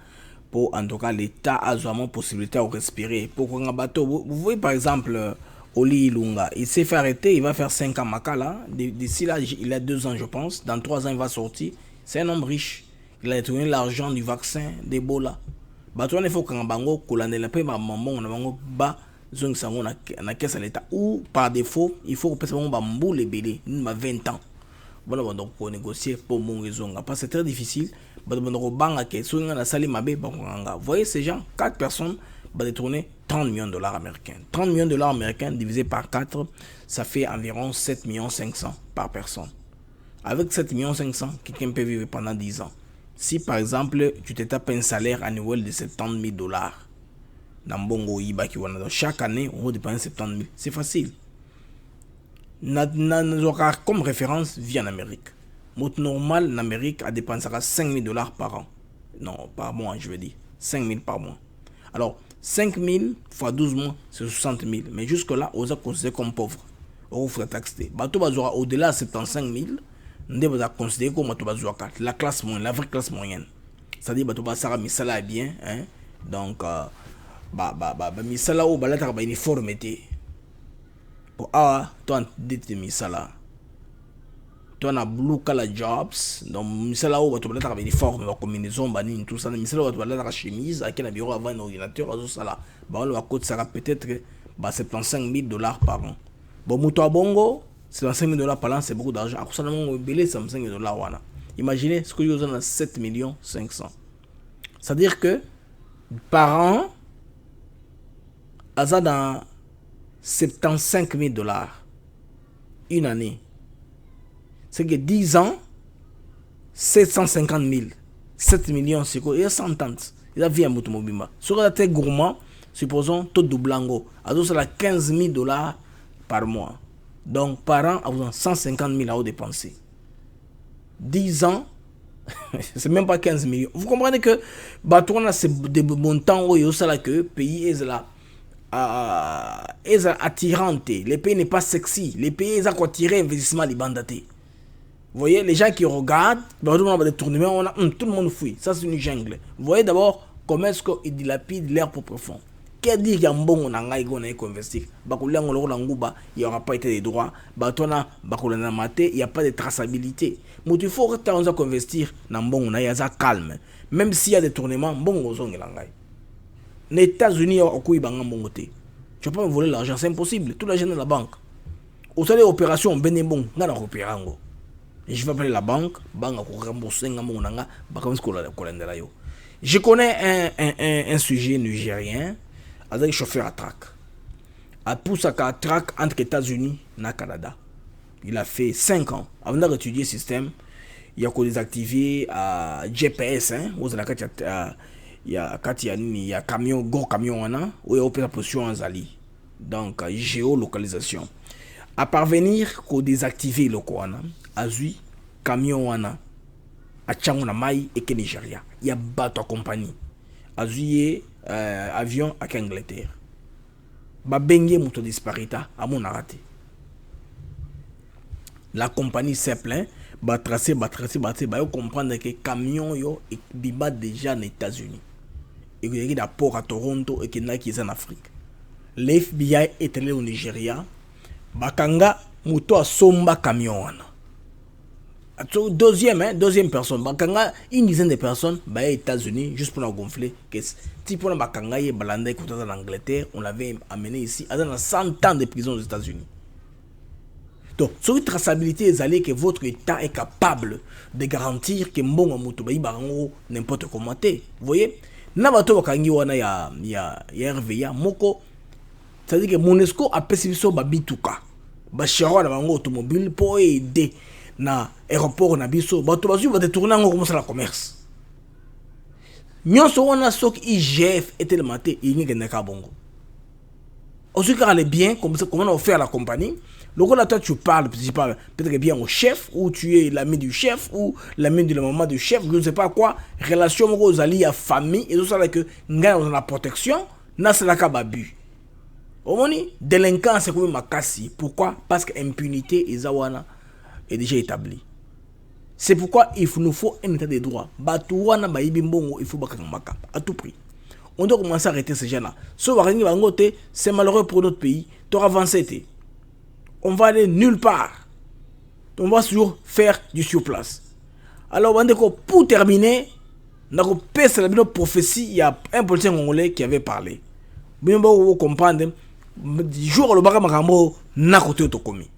pour, en tout cas, l'État a vraiment possibilité de respirer. Pour qu'on bateau, vous voyez par exemple, Oli Ilunga, il s'est fait arrêter, il va faire 5 ans Makala. D'ici là, il a 2 ans, je pense. Dans 3 ans, il va sortir. C'est un homme riche. Il a détourné l'argent du vaccin d'Ebola. Bateau, il faut qu'on bango, qu'on la paix, maman, on a bango, zong sango na caisse à l'état ou par défaut il faut que on ba mboule belé ma 20 ans bon donc pour négocier pour mon raison parce que c'est très difficile bon banga ke so na sali mabe ba nganga voyez ces gens 4 personnes va détourner 30 millions de dollars américains. 30 millions de dollars américains divisé par 4, ça fait environ 7 500 000 par personne. Avec 7 500 000, quelqu'un peut vivre pendant 10 ans. Si par exemple, tu te tapes un salaire annuel de 70 000 dollars, chaque année, on va dépenser 70 000. C'est facile. Comme référence, vie en Amérique. Mot normal en Amérique a dépensé 5 000 dollars par an. Non, par mois, je veux dire. 5 000 par mois. Alors, 5 000 fois 12 mois, c'est 60 000. Mais jusque-là, on est considéré comme pauvre. On fait taxer. Au-delà de 75 000, on est considéré comme la classe moyenne, la vraie classe moyenne. C'est-à-dire que ça est bien. Hein? Donc, misala ou balata ba uniformité. Toi, tu misala. Toi, na blue collar jobs. Donc, misala ou balata ba uniforme, ba combinaison, bani tout ça. Misala ou balata chemise, à quel bureau avant un ordinateur, à ça là. Bah, on va coûter ça peut-être 75 000 dollars par an. Bon, mouto bongo, 75 000 dollars par an, c'est beaucoup d'argent. À ça, on va belé 75 000 dollars. Imaginez ce que vous avez 7 500 000. C'est-à-dire que par an, ça dans 75 000 dollars une année. C'est que 10 ans, 750 000. 7 millions, c'est quoi? Il y a 100 ans. Il y a vie à Moutoumobima. Sur la tête gourmand, supposons tout doublango. Alors, c'est 15 000 dollars par mois. Donc, par an, vous avez 150 000 à dépenser. 10 ans, c'est même pas 15 millions. Vous comprenez que c'est des montants où il y a que pays est là. Attirante. Les pays n'est pas sexy. Les pays ont attiré investissement libandaté. Vous voyez, les gens qui regardent, tout le monde fuit. Ça, c'est une jungle. Vous voyez d'abord comment est-ce qu'ils dilapident leur propre fonds. Qui a dit qu'il y a un bon on a investir? Il n'y aura pas été de droits. Il n'y a pas de traçabilité. Mais il faut investir dans bon on a calme. Même s'il y a des tournements, bon on a les États-Unis ont coupé banque bongoté. Tu peux pas me voler l'argent, c'est impossible. Tout l'argent de la banque. Au salaire opération ben bon, on a opérango. Et je vais appeler la banque a rembourser ngamona ba comme ce je connais un sujet nigérien avec chauffeur à track. A poussé à track entre États-Unis et Canada. Il a fait 5 ans avant d'étudier le système. Il a désactivé GPS hein, vous avez il y a camion, gros camion où il y a opération position en Zali. Donc géolocalisation. À parvenir qu'au désactiver le Koana, Azui, camion à Tchangona Mai et que Nigeria. Il y a bateau compagnie. Azui avion à Angleterre. Babenge mouto disparita à mon arrêté. La compagnie s'est plaint. Tracé, comprendre que camion yo et biba déjà aux États-Unis. Et il y a des ports à Toronto et qu'il y a en Afrique. L'FBI est allé au Nigeria. Bakanga muto a somba camion. Deuxième personne. Bakanga une dizaine de personnes aux États-Unis juste pour la gonfler. Si pour la Bakanga et Balanda écouté en Angleterre, on l'avait amené ici. À dans 100 ans de prison aux États-Unis. Donc, sur une traçabilité, c'est allé que votre État est capable de garantir que mon amoutoubaï barango n'importe comment. Vous voyez, n'abato wakangi wana ya RVA moko. C'est-à-dire que Monesco a spécifié babituka, bacharo na bango automobile pour aider na aéroport na biso. Bato bazu va détourner en commencer la commerce. Nyonso wana sok IGF était le matin, il n'y a qu'un bongo. Ensuite, quand elle est bien, comment on a offert à la compagnie. Donc là, toi, tu parles peut-être bien au chef, ou tu es l'ami du chef, ou l'ami de la maman du chef, je ne sais pas quoi. Relation aux alliés à famille, et tout ça, que nous avons la protection, n'a c'est la cababu. Au moment délinquance, c'est comme ma cassi. Pourquoi? Parce que l'impunité est déjà établie. C'est pourquoi il nous faut un état de droit. Batouana, il faut à tout prix. On doit commencer à arrêter ces gens-là. C'est malheureux pour notre pays. Tu auras avancé. On va aller nulle part. On va toujours faire du surplace. Alors, pour terminer, dans la prophétie, il y a un politicien congolais qui avait parlé. Vous comprenez, jour le baka makambo na côté otokomi.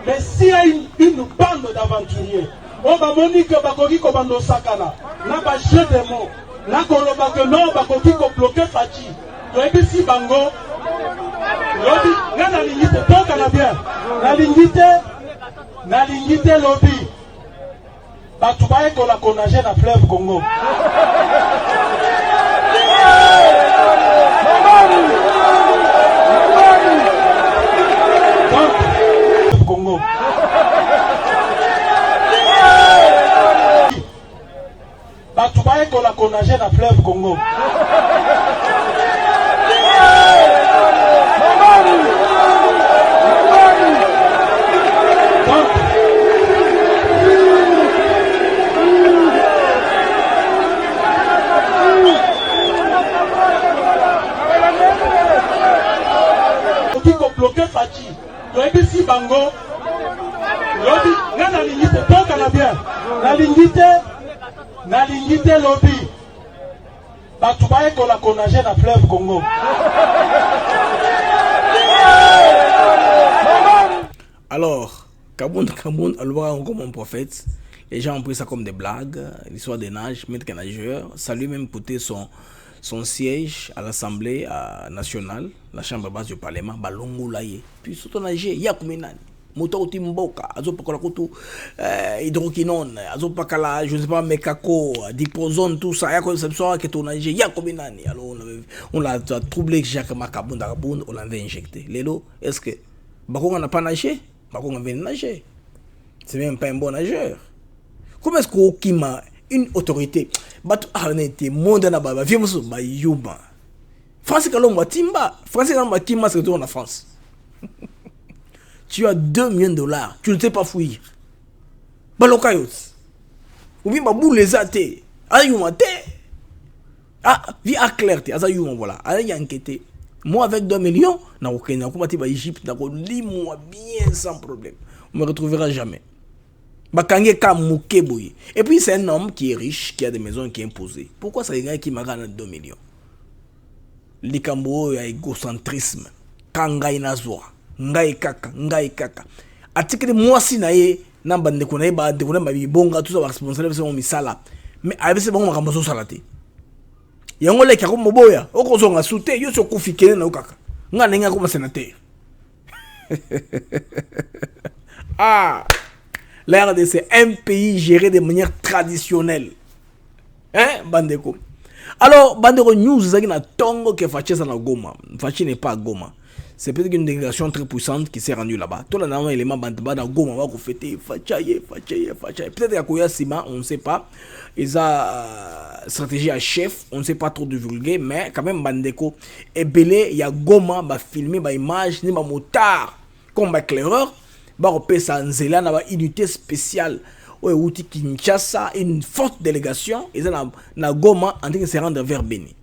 Mais s'il y a une bande d'aventuriers, on va monique bakoki komando sakana, na ba jeu de mots, na koloba que non bakoki ko bloquer Fachi. Donc ici bango, lobby, na lingite toka na bien. Na lingite lobby. Batu bae ko la konager na fleuve Congo. Congo. Batu bae ko la konager na fleuve Congo. Bloquer Fachi. Donc ici bango, lobby, na lingite toka na bien. Na lingite lobby. Batu bae ko la konager na fleuve Congo. Alors, Kaboun, alors comme un prophète, les gens ont pris ça comme des blagues, l'histoire des nages, maître nageur, ça lui même coûté son siège à l'Assemblée nationale, la chambre basse du Parlement, balongo laye. Puis surtout nager, ya kumenani. Moto utimboka, azo pakala kutu hydroquinone, azo pakala, je ne sais pas, mekako, diprozone, tout ça, ya conception que ton nager, ya kumenani. Alors on l'a troublé Jacques Makabunda, on l'avait injecté. Lélo, est-ce que Bakonga n'a pas nagé? Bakonga vient nager. C'est même pas un bon nageur. Comment est-ce qu'il m'a une autorité? Batu arnete monde na baba viens muso ba yuba France kalomba timba c'est retour en France. Tu as 2 millions de dollars, tu ne sais pas fouiller. Balokayot. Ou bien ba boule les athées. Ayuma te. Ah, vie à clarté, azayuma voilà. Allez enquêter. Moi avec 2 millions, na Kenya, combattre ba Égypte, na ko limwa bien sans problème. On me retrouvera jamais. Et puis c'est un homme qui est riche, qui a des maisons qui est imposées. Pourquoi ça y a qui m'a gagné 2 millions? Likambo ya égocentrisme. Kangai nazwa. Ngai kaka. Atikeli mwasi na ye namba ndeko na ye ba ndeko na ba bibonga tout ça responsable c'est mon misala. Mais avec ce bon makambo so salate. Yango le kako moboya, okozonga sute yo so kufikene na ukaka. Nga nenga comme sénateur. Ah. La RDC, c'est un pays géré de manière traditionnelle. Hein, Bandeko? Alors, Bandeko News, c'est un tongo que Fachi est à Goma. Fachi n'est pas à Goma. C'est peut-être une délégation très puissante qui s'est rendue là-bas. Tout le monde élément Bandeba dans Goma va fêter Fachi. Peut-être qu'il y a Koya Sima, on ne sait pas. Ils ont stratégie à chef, on ne sait pas trop divulguer, mais quand même Bandeko est belé. Il y a Goma, va filmer, va image, ni va motard, comme éclaireur. Nzela na unité spéciale au outil Kinshasa, une forte délégation et na Goma en train de se rendre vers Beni.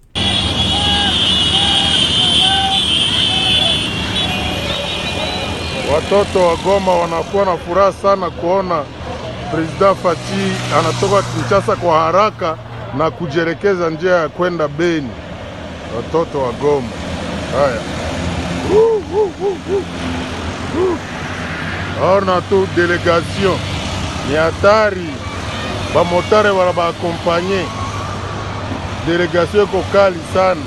Watoto wa Goma wanakuwa na furaha sana kuona President Fachi anatoka Kinshasa kwa haraka na kujerekeza njia ya kwenda Beni. Watoto wa Goma. Haya. Orna tu délégation ni hatari bamotare wala baakompanye délégation iko kali sana,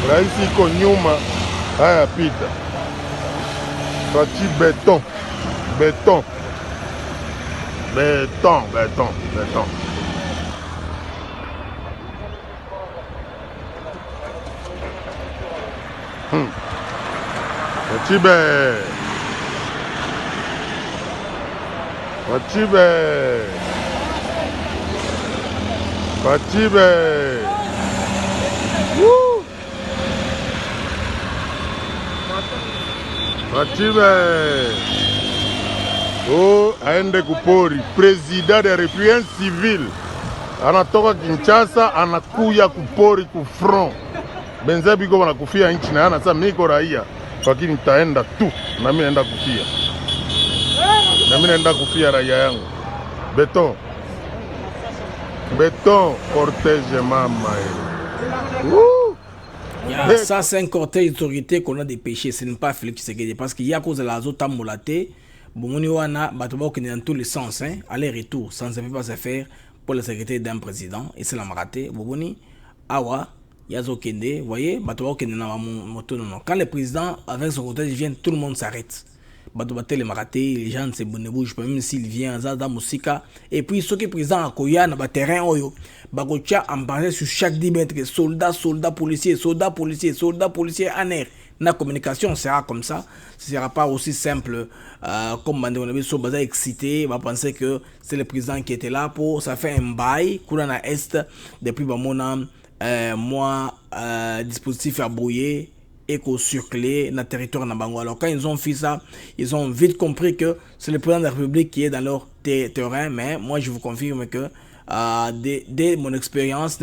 raisi iko nyuma. Haya pita Fachi béton. Fachibe. Woo! Fachibe. Oh, aende kupori. Président de la République civile. Anatoka Kinshasa, anakuya kupori kufront. Benzebi kwa wanakufia nchi na anasema miko raia. Lakini nitaenda tu na mimi naenda kufia. Na mimi naenda kufia raia yangu. Beton cortège mama. Ça, c'est un cortège d'autorité qu'on a dépêché. Ce n'est pas Félix Tshisekedi. Parce qu'il y a à cause de la zone molatée, dans tous les sens, hein, aller-retour, ça ne peut pas se faire pour la sécurité d'un président. Et c'est la maraté. Awa, Yazo Kende, vous voyez, quand le président, avec son cortège, vient, tout le monde s'arrête. Les maratés, les gens ne se bougent pas, même s'il vient dans Moussika. Et puis, ceux qui sont présents à Koya, dans le terrain, Bagocha en parle sur chaque 10 mètres, soldats, policiers, en air. La communication sera comme ça. Ce ne sera pas aussi simple comme on avait sur bazar excité. On va penser que c'est le président qui était là pour. Ça fait un bail. Koulana Est, depuis mon dispositif à brouiller et qu'on circulait dans le territoire Nabango. Alors quand ils ont fait ça, ils ont vite compris que c'est le président de la République qui est dans leur terrain. Mais moi je vous confirme que dès mon expérience,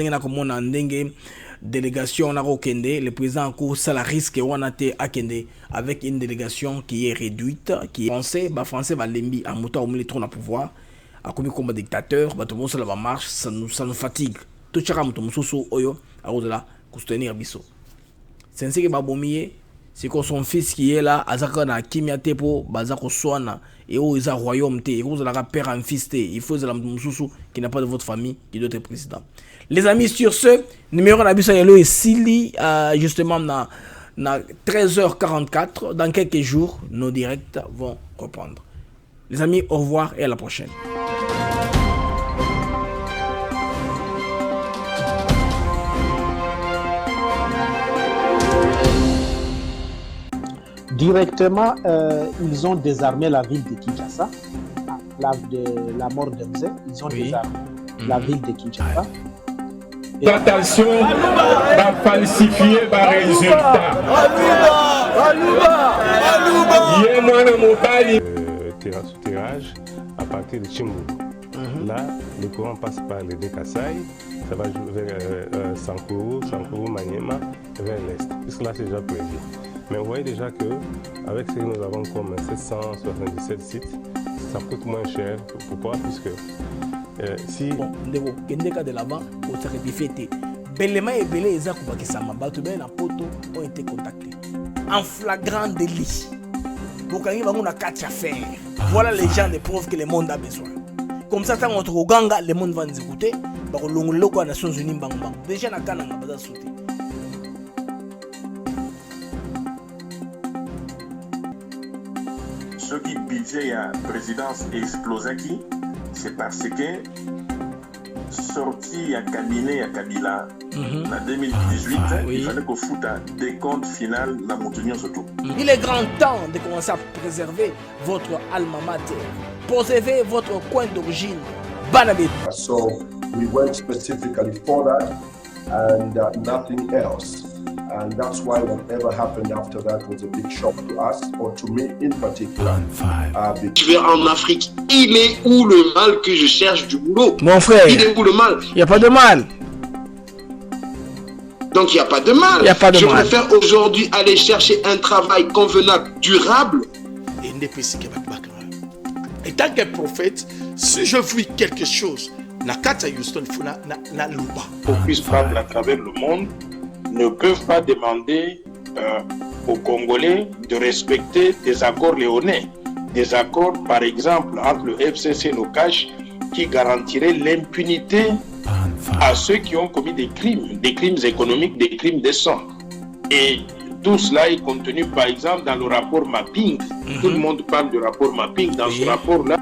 délégation na Kende, le président en cours ça la risque on a été à Kende avec une délégation qui est réduite, qui est français va lembi en moto au milieu trône à pouvoir à comme dictateur, tout le monde ça va marche, ça nous fatigue. Tout chaka moto mususu oyo à cause de la soutenir biso. C'est ainsi que Babomiye, c'est que son fils qui est là, Azaka na kimia tepo, Bazako Swana, et où ils ont royaume, et où ils ont père en fils, il faut que Moussou qui n'a pas de votre famille qui doit être président. Les amis, sur ce, numéro d'Abissa Yalo et Sili, justement, na 13h44, dans quelques jours, nos directs vont reprendre. Les amis, au revoir et à la prochaine. Directement, ils ont désarmé la ville de Kinshasa. De la mort d'Emze, ils ont désarmé la ville de Kinshasa. Attention, va falsifier les résultats. Tirage à partir de Chimbu. Là, le courant passe par le Dékassai, ça va vers Sankourou, Maniema, vers l'est. Puisque là, c'est déjà prévu. Mais vous voyez déjà qu'avec ce que nous avons comme 777 sites, ça coûte moins cher. Pourquoi? Puisque si... Bon, de là-bas, pour se rectifier, Belema et Belé, les Akubakisama, Batubé et Poto ont été contactés. En flagrant délit. Donc, il y a 4 affaires. Voilà les gens de preuves que le monde a besoin. Comme ça, quand on trouve Ganga, le monde va nous écouter. Parce que les Nations Unies, déjà, on a besoin de sauter. Ce qui budget à la présidence explosé qui, c'est parce que sorti à cabinet à Kabila en 2018, il fallait qu'on foute un décompte final dans mon union surtout. Il est grand temps de commencer à préserver votre alma mater, préserver votre coin d'origine. Banabé. So we went specifically for that and nothing else. And that's why whatever happened after that was a big shock to us, or to me in particular. Je vais en Afrique. Il est où le mal que je cherche du boulot? Mon frère. Il est où le mal? Il n'y a pas de mal. Donc il n'y a pas de mal. Je préfère aujourd'hui aller chercher un travail convenable, durable. Et tant que prophète, si je vis quelque chose, Nakata Houston Funa na luba. Qu'on puisse prendre à travers le monde, ne peuvent pas demander aux Congolais de respecter des accords léonais. Des accords, par exemple, entre le FCC et le CACH, qui garantiraient l'impunité à ceux qui ont commis des crimes économiques, des crimes de sang. Et tout cela est contenu, par exemple, dans le rapport Mapping. Tout le monde parle du rapport Mapping. Dans ce rapport-là,